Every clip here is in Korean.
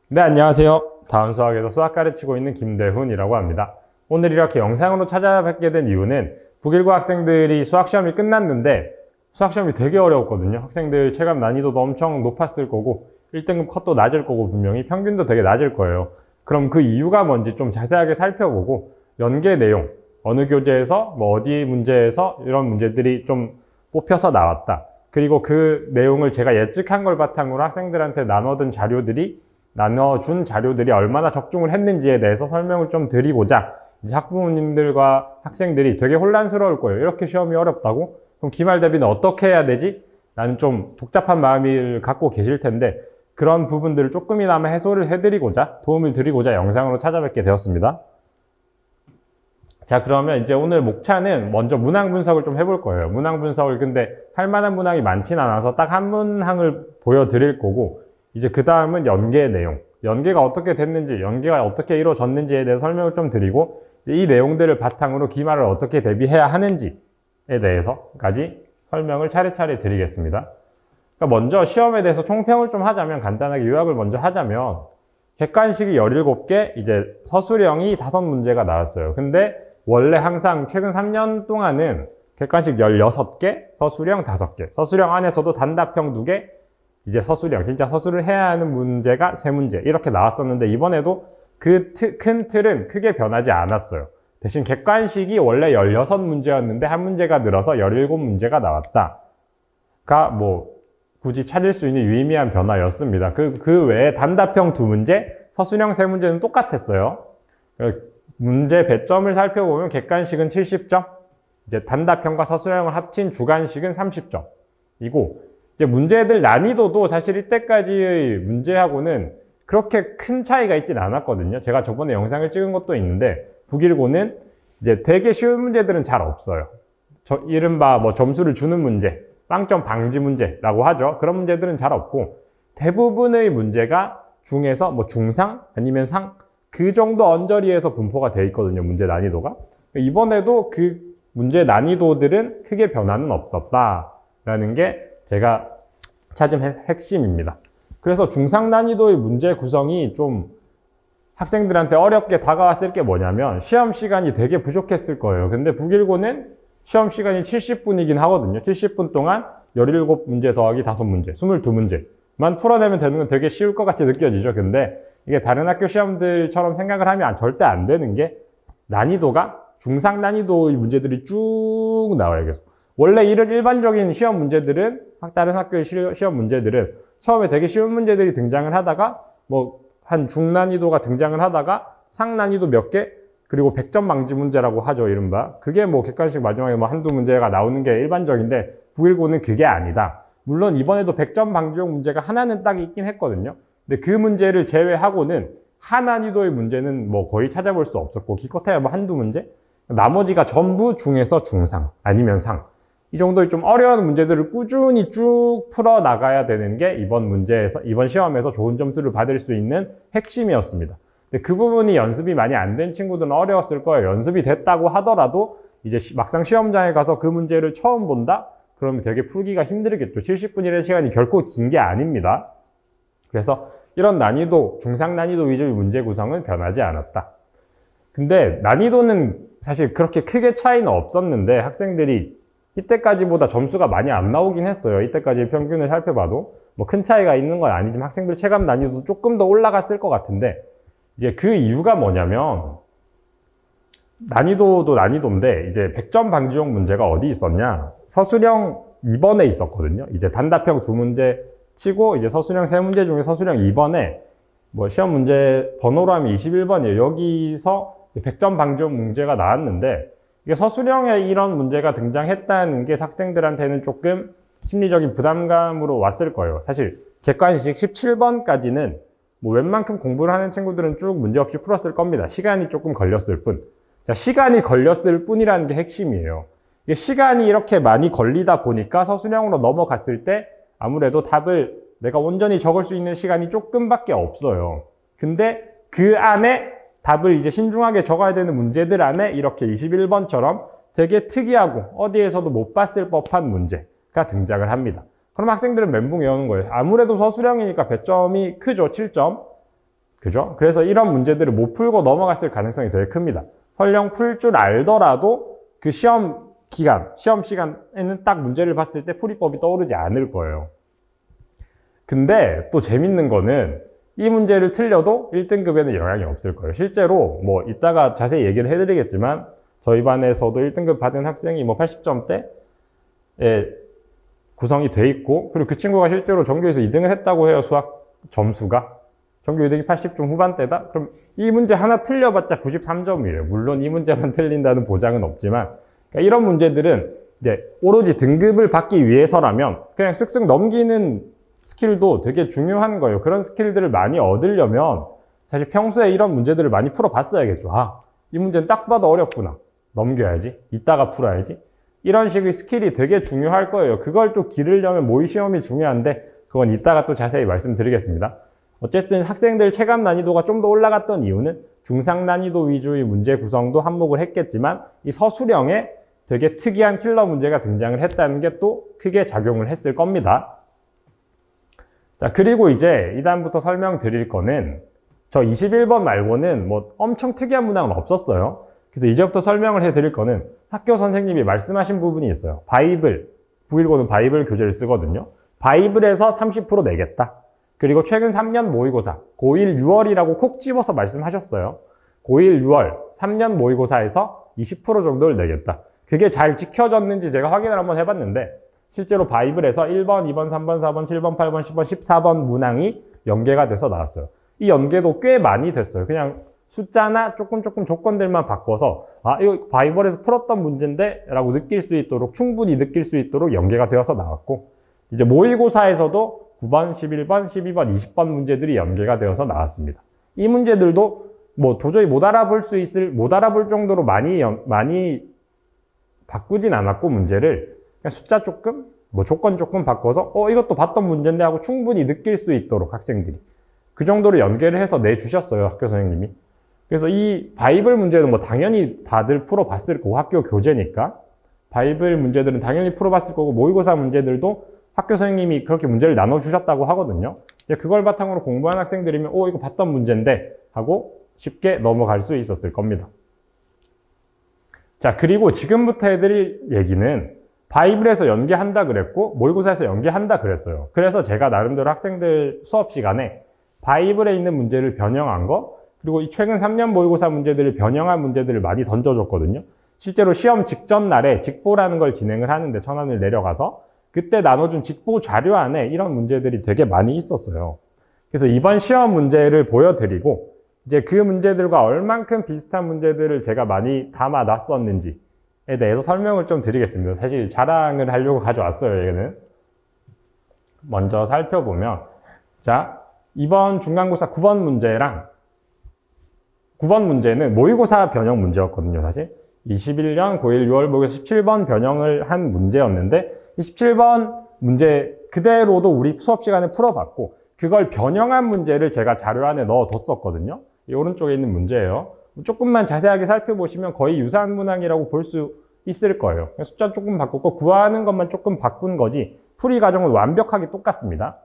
네, 안녕하세요. 다음 수학에서 수학 가르치고 있는 김대훈이라고 합니다. 오늘 이렇게 영상으로 찾아뵙게 된 이유는 북일고 학생들이 수학시험이 끝났는데 수학시험이 되게 어려웠거든요. 학생들 체감 난이도도 엄청 높았을 거고 1등급 컷도 낮을 거고 분명히 평균도 되게 낮을 거예요. 그럼 그 이유가 뭔지 좀 자세하게 살펴보고 연계 내용, 어느 교재에서 뭐 어디 문제에서 이런 문제들이 좀 뽑혀서 나왔다. 그리고 그 내용을 제가 예측한 걸 바탕으로 학생들한테 나눠준 자료들이 얼마나 적중을 했는지에 대해서 설명을 좀 드리고자 이제 학부모님들과 학생들이 되게 혼란스러울 거예요. 이렇게 시험이 어렵다고? 그럼 기말 대비는 어떻게 해야 되지? 라는 좀 복잡한 마음을 갖고 계실 텐데 그런 부분들을 조금이나마 해소를 해드리고자 도움을 드리고자 영상으로 찾아뵙게 되었습니다. 자, 그러면 이제 오늘 목차는 먼저 문항 분석을 좀 해볼 거예요. 문항 분석을 근데 할 만한 문항이 많진 않아서 딱 한 문항을 보여드릴 거고 이제 그 다음은 연계 내용, 연계가 어떻게 됐는지, 연계가 어떻게 이루어졌는지에 대해 설명을 좀 드리고 이 내용들을 바탕으로 기말을 어떻게 대비해야 하는지에 대해서까지 설명을 차례차례 드리겠습니다. 그러니까 먼저 시험에 대해서 총평을 좀 하자면 간단하게 요약을 먼저 하자면 객관식이 17개, 이제 서술형이 5문제가 나왔어요. 근데 원래 항상 최근 3년 동안은 객관식 16개, 서술형 5개, 서술형 안에서도 단답형 2개, 이제 서술형, 진짜 서술을 해야 하는 문제가 3문제 이렇게 나왔었는데 이번에도 그 큰 틀은 크게 변하지 않았어요. 대신 객관식이 원래 16문제였는데 한 문제가 늘어서 17문제가 나왔다가 뭐 굳이 찾을 수 있는 유의미한 변화였습니다. 그 외에 단답형 2문제, 서술형 3문제는 똑같았어요. 문제 배점을 살펴보면 객관식은 70점, 이제 단답형과 서술형을 합친 주관식은 30점이고 이제 문제들 난이도도 사실 이때까지의 문제하고는 그렇게 큰 차이가 있진 않았거든요. 제가 저번에 영상을 찍은 것도 있는데 북일고는 이제 되게 쉬운 문제들은 잘 없어요. 이른바 뭐 점수를 주는 문제, 빵점 방지 문제라고 하죠. 그런 문제들은 잘 없고 대부분의 문제가 중에서 뭐 중상 아니면 상 그 정도 언저리에서 분포가 되어 있거든요. 문제 난이도가. 이번에도 그 문제 난이도들은 크게 변화는 없었다라는 게 제가 찾은 핵심입니다. 그래서 중상 난이도의 문제 구성이 좀 학생들한테 어렵게 다가왔을 게 뭐냐면 시험 시간이 되게 부족했을 거예요. 근데 북일고는 시험 시간이 70분이긴 하거든요. 70분 동안 17문제 더하기 5문제, 22문제만 풀어내면 되는 건 되게 쉬울 것 같이 느껴지죠. 근데 이게 다른 학교 시험들처럼 생각을 하면 절대 안 되는 게 난이도가 중상 난이도의 문제들이 쭉 나와요. 계속. 원래 이런 일반적인 시험 문제들은 다른 학교의 시험 문제들은 처음에 되게 쉬운 문제들이 등장을 하다가 뭐 한 중난이도가 등장을 하다가 상난이도 몇 개 그리고 100점 방지 문제라고 하죠. 이른바 그게 뭐 객관식 마지막에 뭐 한두 문제가 나오는 게 일반적인데 북일고는 그게 아니다. 물론 이번에도 100점 방지용 문제가 하나는 딱 있긴 했거든요. 근데 그 문제를 제외하고는 하난이도의 문제는 뭐 거의 찾아볼 수 없었고 기껏해야 뭐 한두 문제? 나머지가 전부 중에서 중상 아니면 상. 이 정도의 좀 어려운 문제들을 꾸준히 쭉 풀어 나가야 되는 게 이번 시험에서 좋은 점수를 받을 수 있는 핵심이었습니다. 근데 그 부분이 연습이 많이 안 된 친구들은 어려웠을 거예요. 연습이 됐다고 하더라도 이제 막상 시험장에 가서 그 문제를 처음 본다? 그러면 되게 풀기가 힘들겠죠. 70분이라는 시간이 결코 긴 게 아닙니다. 그래서 이런 난이도, 중상 난이도 위주의 문제 구성은 변하지 않았다. 근데 난이도는 사실 그렇게 크게 차이는 없었는데 학생들이 이때까지보다 점수가 많이 안 나오긴 했어요. 이때까지 평균을 살펴봐도 뭐 큰 차이가 있는 건 아니지만 학생들 체감 난이도도 조금 더 올라갔을 것 같은데 이제 그 이유가 뭐냐면 난이도도 난이도인데 이제 100점 방지용 문제가 어디 있었냐? 서술형 2번에 있었거든요. 이제 단답형 2문제 치고 이제 서술형 3문제 중에 서술형 2번에 뭐 시험 문제 번호로 하면 21번이에요. 여기서 100점 방지용 문제가 나왔는데 이게 서술형에 이런 문제가 등장했다는 게 학생들한테는 조금 심리적인 부담감으로 왔을 거예요. 사실 객관식 17번까지는 뭐 웬만큼 공부를 하는 친구들은 쭉 문제없이 풀었을 겁니다. 시간이 조금 걸렸을 뿐. 자, 시간이 걸렸을 뿐이라는 게 핵심이에요. 이게 시간이 이렇게 많이 걸리다 보니까 서술형으로 넘어갔을 때 아무래도 답을 내가 온전히 적을 수 있는 시간이 조금밖에 없어요. 근데 그 안에 답을 이제 신중하게 적어야 되는 문제들 안에 이렇게 21번처럼 되게 특이하고 어디에서도 못 봤을 법한 문제가 등장을 합니다. 그럼 학생들은 멘붕 외우는 거예요. 아무래도 서술형이니까 배점이 크죠. 7점. 그죠? 그래서 이런 문제들을 못 풀고 넘어갔을 가능성이 되게 큽니다. 설령 풀 줄 알더라도 그 시험 기간, 시험 시간에는 딱 문제를 봤을 때 풀이법이 떠오르지 않을 거예요. 근데 또 재밌는 거는 이 문제를 틀려도 1등급에는 영향이 없을 거예요. 실제로 뭐 이따가 자세히 얘기를 해드리겠지만 저희 반에서도 1등급 받은 학생이 뭐 80점대에 구성이 돼 있고, 그리고 그 친구가 실제로 전교에서 2등을 했다고 해요. 수학 점수가. 전교 2등이 80점 후반대다? 그럼 이 문제 하나 틀려봤자 93점이에요. 물론 이 문제만 틀린다는 보장은 없지만, 그러니까 이런 문제들은 이제 오로지 등급을 받기 위해서라면 그냥 쓱쓱 넘기는 스킬도 되게 중요한 거예요. 그런 스킬들을 많이 얻으려면 사실 평소에 이런 문제들을 많이 풀어봤어야겠죠. 아, 이 문제는 딱 봐도 어렵구나. 넘겨야지. 이따가 풀어야지. 이런 식의 스킬이 되게 중요할 거예요. 그걸 또 기르려면 모의 시험이 중요한데 그건 이따가 또 자세히 말씀드리겠습니다. 어쨌든 학생들 체감 난이도가 좀 더 올라갔던 이유는 중상 난이도 위주의 문제 구성도 한몫을 했겠지만 이 서술형에 되게 특이한 킬러 문제가 등장을 했다는 게 또 크게 작용을 했을 겁니다. 자, 그리고 이제 이다음부터 설명드릴 거는 저 21번 말고는 뭐 엄청 특이한 문항은 없었어요. 그래서 이제부터 설명을 해드릴 거는 학교 선생님이 말씀하신 부분이 있어요. 바이블, 919는 바이블 교재를 쓰거든요. 바이블에서 30% 내겠다. 그리고 최근 3년 모의고사, 고1 6월이라고 콕 집어서 말씀하셨어요. 고1 6월 3년 모의고사에서 20% 정도를 내겠다. 그게 잘 지켜졌는지 제가 확인을 한번 해봤는데 실제로 바이블에서 1번, 2번, 3번, 4번, 7번, 8번, 10번, 14번 문항이 연계가 돼서 나왔어요. 이 연계도 꽤 많이 됐어요. 그냥 숫자나 조금 조건들만 바꿔서 아, 이거 바이블에서 풀었던 문제인데 라고 느낄 수 있도록, 충분히 느낄 수 있도록 연계가 되어서 나왔고, 이제 모의고사에서도 9번, 11번, 12번, 20번 문제들이 연계가 되어서 나왔습니다. 이 문제들도 뭐 도저히 못 알아볼 정도로 많이 바꾸진 않았고, 문제를 그냥 숫자 조금, 뭐 조건 조금 바꿔서 이것도 봤던 문제인데 하고 충분히 느낄 수 있도록 학생들이 그 정도로 연계를 해서 내주셨어요, 학교 선생님이. 그래서 이 바이블 문제는 뭐 당연히 다들 풀어봤을 거고, 학교 교재니까 바이블 문제들은 당연히 풀어봤을 거고, 모의고사 문제들도 학교 선생님이 그렇게 문제를 나눠주셨다고 하거든요. 이제 그걸 바탕으로 공부한 학생들이면 이거 봤던 문제인데 하고 쉽게 넘어갈 수 있었을 겁니다. 자, 그리고 지금부터 해드릴 얘기는 바이블에서 연계한다 그랬고 모의고사에서 연계한다 그랬어요. 그래서 제가 나름대로 학생들 수업 시간에 바이블에 있는 문제를 변형한 거, 그리고 이 최근 3년 모의고사 문제들을 변형한 문제들을 많이 던져줬거든요. 실제로 시험 직전 날에 직보라는 걸 진행을 하는데 천안을 내려가서 그때 나눠준 직보 자료 안에 이런 문제들이 되게 많이 있었어요. 그래서 이번 시험 문제를 보여드리고 이제 그 문제들과 얼만큼 비슷한 문제들을 제가 많이 담아놨었는지에 대해서 설명을 좀 드리겠습니다. 사실 자랑을 하려고 가져왔어요, 얘는. 먼저 살펴보면, 자, 이번 중간고사 9번 문제랑 9번 문제는 모의고사 변형 문제였거든요, 사실. 21년 고1 6월 모의고사 17번 변형을 한 문제였는데, 이 17번 문제 그대로도 우리 수업 시간에 풀어봤고, 그걸 변형한 문제를 제가 자료 안에 넣어뒀었거든요. 이 오른쪽에 있는 문제예요. 조금만 자세하게 살펴보시면 거의 유사한 문항이라고 볼 수 있을 거예요. 숫자 조금 바꿨고 구하는 것만 조금 바꾼 거지 풀이 과정은 완벽하게 똑같습니다.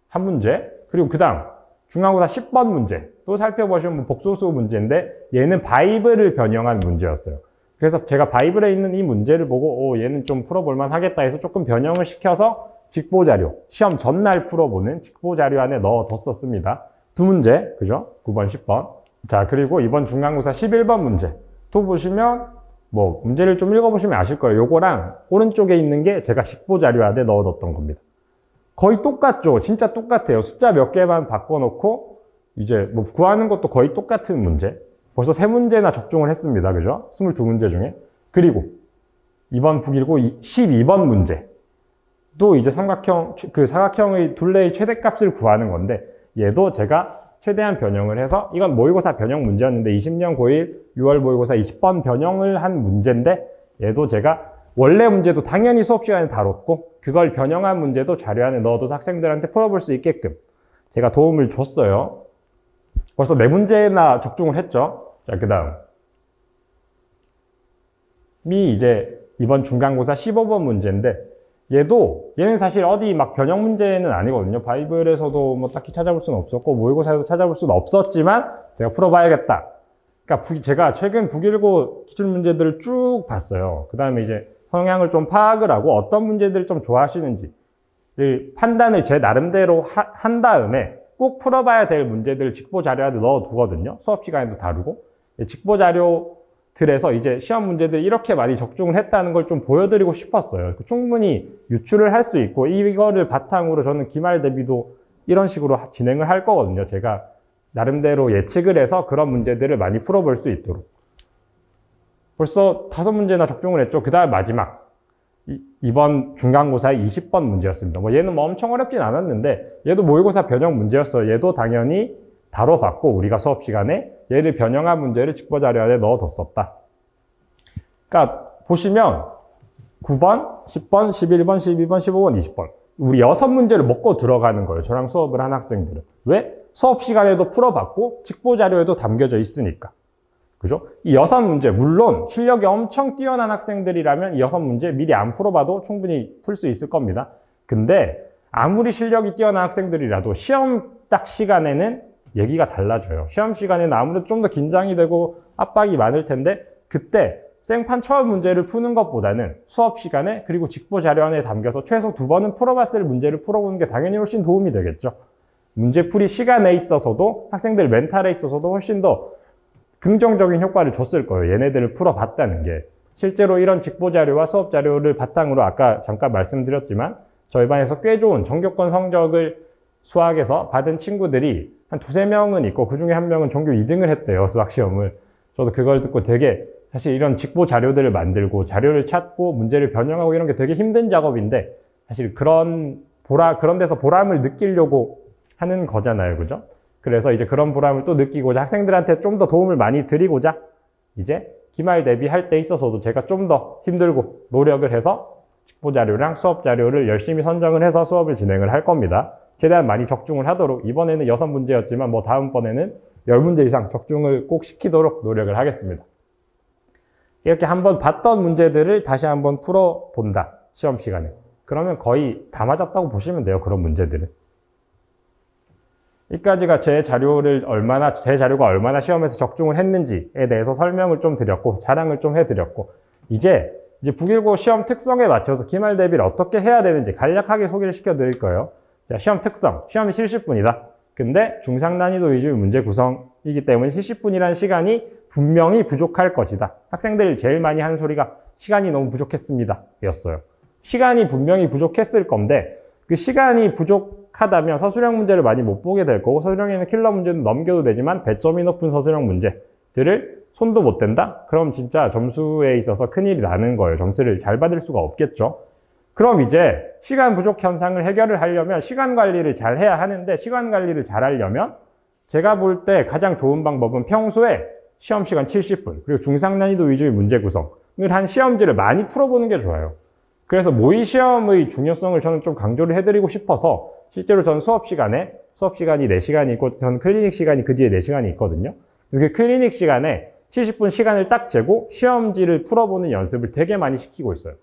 한 문제. 그리고 그 다음 중간고사 10번 문제 또 살펴보시면 복소수 문제인데 얘는 바이블을 변형한 문제였어요. 그래서 제가 바이블에 있는 이 문제를 보고 얘는 좀 풀어볼만 하겠다 해서 조금 변형을 시켜서 직보자료, 시험 전날 풀어보는 직보자료 안에 넣어뒀었습니다. 두 문제, 그죠? 9번, 10번. 자, 그리고 이번 중간고사 11번 문제 또 보시면 뭐 문제를 좀 읽어보시면 아실 거예요. 요거랑 오른쪽에 있는 게 제가 직보자료 안에 넣어뒀던 겁니다. 거의 똑같죠? 진짜 똑같아요. 숫자 몇 개만 바꿔놓고 이제 뭐 구하는 것도 거의 똑같은 문제. 벌써 3문제나 적중을 했습니다. 그죠? 22문제 중에. 그리고 이번 북일고 12번 문제. 또 이제 사각형의 둘레의 최대값을 구하는 건데 얘도 제가 최대한 변형을 해서 이건 모의고사 변형 문제였는데 20년 고1 6월 모의고사 20번 변형을 한 문제인데 얘도 제가 원래 문제도 당연히 수업 시간에 다뤘고 그걸 변형한 문제도 자료 안에 넣어둬서 학생들한테 풀어볼 수 있게끔 제가 도움을 줬어요. 벌써 4문제나 적중을 했죠. 자, 그 다음 이제 이번 중간고사 15번 문제인데 얘는 사실 어디 막 변형 문제는 아니거든요. 바이블에서도 뭐 딱히 찾아볼 수는 없었고, 모의고사에도 찾아볼 수는 없었지만, 제가 풀어봐야겠다. 그러니까 제가 최근 북일고 기출 문제들을 쭉 봤어요. 그 다음에 이제 성향을 좀 파악을 하고 어떤 문제들을 좀 좋아하시는지 판단을 제 나름대로 한 다음에 꼭 풀어봐야 될 문제들을 직보 자료에 넣어두거든요. 수업 시간에도 다루고. 직보 자료들에서 이제 시험 문제들 이렇게 많이 적중을 했다는 걸 좀 보여드리고 싶었어요. 충분히 유출을 할 수 있고 이거를 바탕으로 저는 기말 대비도 이런 식으로 진행을 할 거거든요. 제가 나름대로 예측을 해서 그런 문제들을 많이 풀어볼 수 있도록. 벌써 5문제나 적중을 했죠. 그 다음 마지막. 이번 중간고사의 20번 문제였습니다. 뭐 얘는 뭐 엄청 어렵진 않았는데 얘도 모의고사 변형 문제였어요. 얘도 당연히 다뤄봤고 우리가 수업 시간에 얘를 변형한 문제를 직보 자료 안에 넣어뒀었다. 그러니까 보시면 9번, 10번, 11번, 12번, 15번, 20번 우리 6문제를 먹고 들어가는 거예요. 저랑 수업을 한 학생들은. 왜? 수업 시간에도 풀어봤고 직보 자료에도 담겨져 있으니까. 그죠? 이 6문제, 물론 실력이 엄청 뛰어난 학생들이라면 이 6문제 미리 안 풀어봐도 충분히 풀 수 있을 겁니다. 근데 아무리 실력이 뛰어난 학생들이라도 시험 딱 시간에는 얘기가 달라져요. 시험 시간에는 아무래도 좀 더 긴장이 되고 압박이 많을 텐데 그때 생판 처음 문제를 푸는 것보다는 수업 시간에 그리고 직보 자료 안에 담겨서 최소 2번은 풀어봤을 문제를 풀어보는 게 당연히 훨씬 도움이 되겠죠. 문제풀이 시간에 있어서도 학생들 멘탈에 있어서도 훨씬 더 긍정적인 효과를 줬을 거예요. 얘네들을 풀어봤다는 게. 실제로 이런 직보 자료와 수업 자료를 바탕으로 아까 잠깐 말씀드렸지만 저희 반에서 꽤 좋은 전교권 성적을 수학에서 받은 친구들이 한 2~3명은 있고 그중에 1명은 전교 2등을 했대요. 수학시험을. 저도 그걸 듣고 되게 사실 이런 직보 자료들을 만들고 자료를 찾고 문제를 변형하고 이런 게 되게 힘든 작업인데 사실 그런 데서 보람을 느끼려고 하는 거잖아요. 그죠? 그래서 이제 그런 보람을 또 느끼고자 학생들한테 좀 더 도움을 많이 드리고자 이제 기말 대비할 때 있어서도 제가 좀 더 힘들고 노력을 해서 직보 자료랑 수업 자료를 열심히 선정을 해서 수업을 진행을 할 겁니다. 최대한 많이 적중을 하도록 이번에는 6문제였지만 뭐 다음번에는 10문제 이상 적중을 꼭 시키도록 노력을 하겠습니다. 이렇게 한번 봤던 문제들을 다시 한번 풀어본다. 시험 시간에. 그러면 거의 다 맞았다고 보시면 돼요. 그런 문제들은. 여기까지가 제 자료가 얼마나 시험에서 적중을 했는지에 대해서 설명을 좀 드렸고 자랑을 좀 해드렸고 이제 북일고 시험 특성에 맞춰서 기말 대비를 어떻게 해야 되는지 간략하게 소개를 시켜드릴 거예요. 자, 시험 특성, 시험이 70분이다. 근데 중상 난이도 위주의 문제 구성이기 때문에 70분이라는 시간이 분명히 부족할 것이다. 학생들이 제일 많이 하는 소리가 시간이 너무 부족했습니다 였어요. 시간이 분명히 부족했을 건데 그 시간이 부족하다면 서술형 문제를 많이 못 보게 될 거고 서술형에는 킬러 문제는 넘겨도 되지만 배점이 높은 서술형 문제들을 손도 못 댄다? 그럼 진짜 점수에 있어서 큰일이 나는 거예요. 점수를 잘 받을 수가 없겠죠. 그럼 이제 시간 부족 현상을 해결을 하려면 시간 관리를 잘 해야 하는데 시간 관리를 잘 하려면 제가 볼 때 가장 좋은 방법은 평소에 시험 시간 70분 그리고 중상 난이도 위주의 문제 구성을 한 시험지를 많이 풀어보는 게 좋아요. 그래서 모의 시험의 중요성을 저는 좀 강조를 해드리고 싶어서 실제로 저는 수업 시간이 4시간이 있고 저는 클리닉 시간이 그 뒤에 4시간이 있거든요. 그래서 그 클리닉 시간에 70분 시간을 딱 재고 시험지를 풀어보는 연습을 되게 많이 시키고 있어요.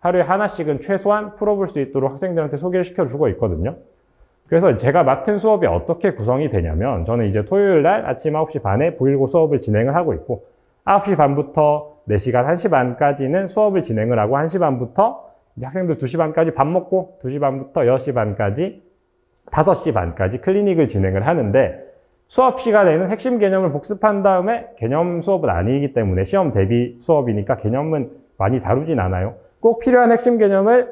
하루에 하나씩은 최소한 풀어볼 수 있도록 학생들한테 소개를 시켜주고 있거든요. 그래서 제가 맡은 수업이 어떻게 구성이 되냐면 저는 이제 토요일 날 아침 9시 반에 북일고 수업을 진행을 하고 있고 9시 반부터 4시간 1시 반까지는 수업을 진행을 하고 1시 반부터 이제 학생들 2시 반까지 밥 먹고 2시 반부터 6시 반까지 5시 반까지 클리닉을 진행을 하는데 수업 시간에는 핵심 개념을 복습한 다음에 개념 수업은 아니기 때문에 시험 대비 수업이니까 개념은 많이 다루진 않아요. 꼭 필요한 핵심 개념을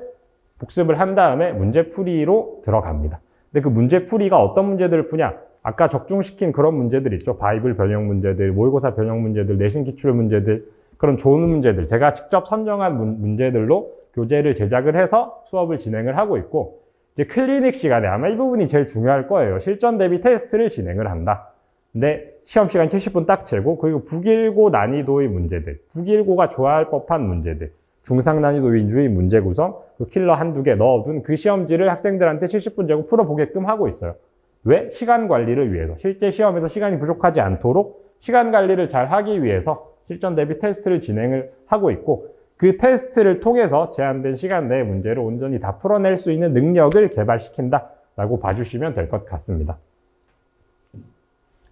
복습을 한 다음에 문제풀이로 들어갑니다. 근데 그 문제풀이가 어떤 문제들을 푸냐? 아까 적중시킨 그런 문제들 있죠. 바이블 변형 문제들, 모의고사 변형 문제들, 내신 기출 문제들, 그런 좋은 문제들, 제가 직접 선정한 문제들로 교재를 제작을 해서 수업을 진행을 하고 있고 이제 클리닉 시간에 아마 이 부분이 제일 중요할 거예요. 실전 대비 테스트를 진행을 한다. 근데 시험 시간 70분 딱 재고 그리고 북일고 난이도의 문제들, 북일고가 좋아할 법한 문제들, 중상 난이도 위주의 문제 구성, 그 킬러 한두 개 넣어둔 그 시험지를 학생들한테 70분 재고 풀어보게끔 하고 있어요. 왜? 시간 관리를 위해서. 실제 시험에서 시간이 부족하지 않도록 시간 관리를 잘 하기 위해서 실전 대비 테스트를 진행을 하고 있고 그 테스트를 통해서 제한된 시간 내에 문제를 온전히 다 풀어낼 수 있는 능력을 개발시킨다 라고 봐주시면 될 것 같습니다.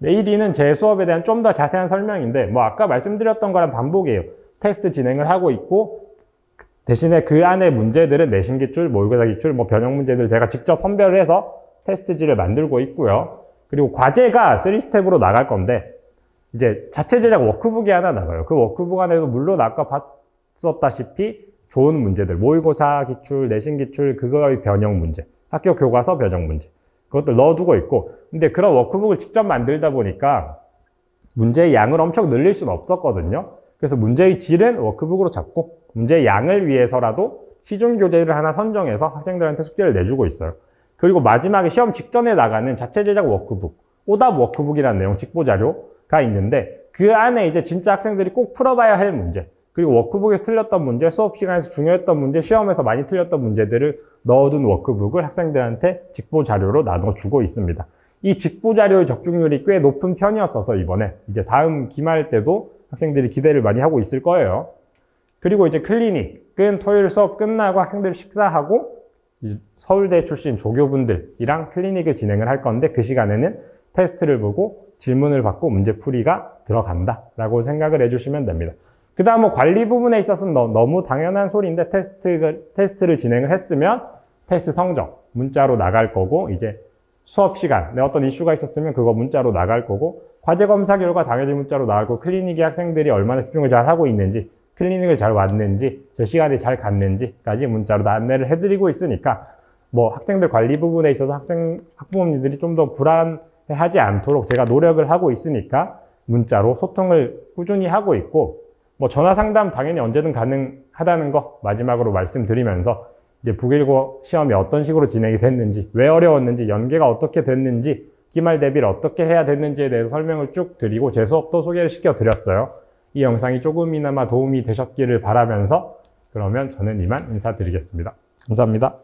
AD는 제 수업에 대한 좀 더 자세한 설명인데 뭐 아까 말씀드렸던 거랑 반복이에요. 테스트 진행을 하고 있고 대신에 그 안에 문제들은 내신 기출, 모의고사 기출, 뭐 변형 문제들 제가 직접 선별을 해서 테스트지를 만들고 있고요. 그리고 과제가 3스텝으로 나갈 건데 이제 자체 제작 워크북이 하나 나가요. 그 워크북 안에도 물론 아까 봤었다시피 좋은 문제들, 모의고사 기출, 내신 기출, 그거의 변형 문제, 학교 교과서 변형 문제 그것들 넣어두고 있고 근데 그런 워크북을 직접 만들다 보니까 문제의 양을 엄청 늘릴 수는 없었거든요. 그래서 문제의 질은 워크북으로 잡고 문제의 양을 위해서라도 시중 교재를 하나 선정해서 학생들한테 숙제를 내주고 있어요. 그리고 마지막에 시험 직전에 나가는 자체 제작 워크북, 오답 워크북이라는 내용 직보자료가 있는데 그 안에 이제 진짜 학생들이 꼭 풀어봐야 할 문제 그리고 워크북에서 틀렸던 문제, 수업 시간에서 중요했던 문제, 시험에서 많이 틀렸던 문제들을 넣어둔 워크북을 학생들한테 직보자료로 나눠주고 있습니다. 이 직보자료의 적중률이 꽤 높은 편이었어서 이번에 이제 다음 기말 때도 학생들이 기대를 많이 하고 있을 거예요. 그리고 이제 클리닉은 토요일 수업 끝나고 학생들 식사하고 서울대 출신 조교분들이랑 클리닉을 진행을 할 건데 그 시간에는 테스트를 보고 질문을 받고 문제풀이가 들어간다 라고 생각을 해주시면 됩니다. 그 다음 뭐 관리 부분에 있어서는 너무 당연한 소리인데 테스트를 진행을 했으면 테스트 성적 문자로 나갈 거고 이제 수업 시간에 어떤 이슈가 있었으면 그거 문자로 나갈 거고 과제 검사 결과 당연히 문자로 나갈 거고 클리닉의 학생들이 얼마나 집중을 잘 하고 있는지 클리닉을 잘 왔는지 저 시간이 잘 갔는지까지 문자로 다 안내를 해드리고 있으니까 뭐 학생들 관리 부분에 있어서 학부모님들이 좀 더 불안해하지 않도록 제가 노력을 하고 있으니까 문자로 소통을 꾸준히 하고 있고 뭐 전화 상담 당연히 언제든 가능하다는 거 마지막으로 말씀드리면서 이제 북일고 시험이 어떤 식으로 진행이 됐는지 왜 어려웠는지 연계가 어떻게 됐는지 기말 대비를 어떻게 해야 됐는지에 대해서 설명을 쭉 드리고 제 수업도 소개를 시켜드렸어요. 이 영상이 조금이나마 도움이 되셨기를 바라면서 그러면 저는 이만 인사드리겠습니다. 감사합니다.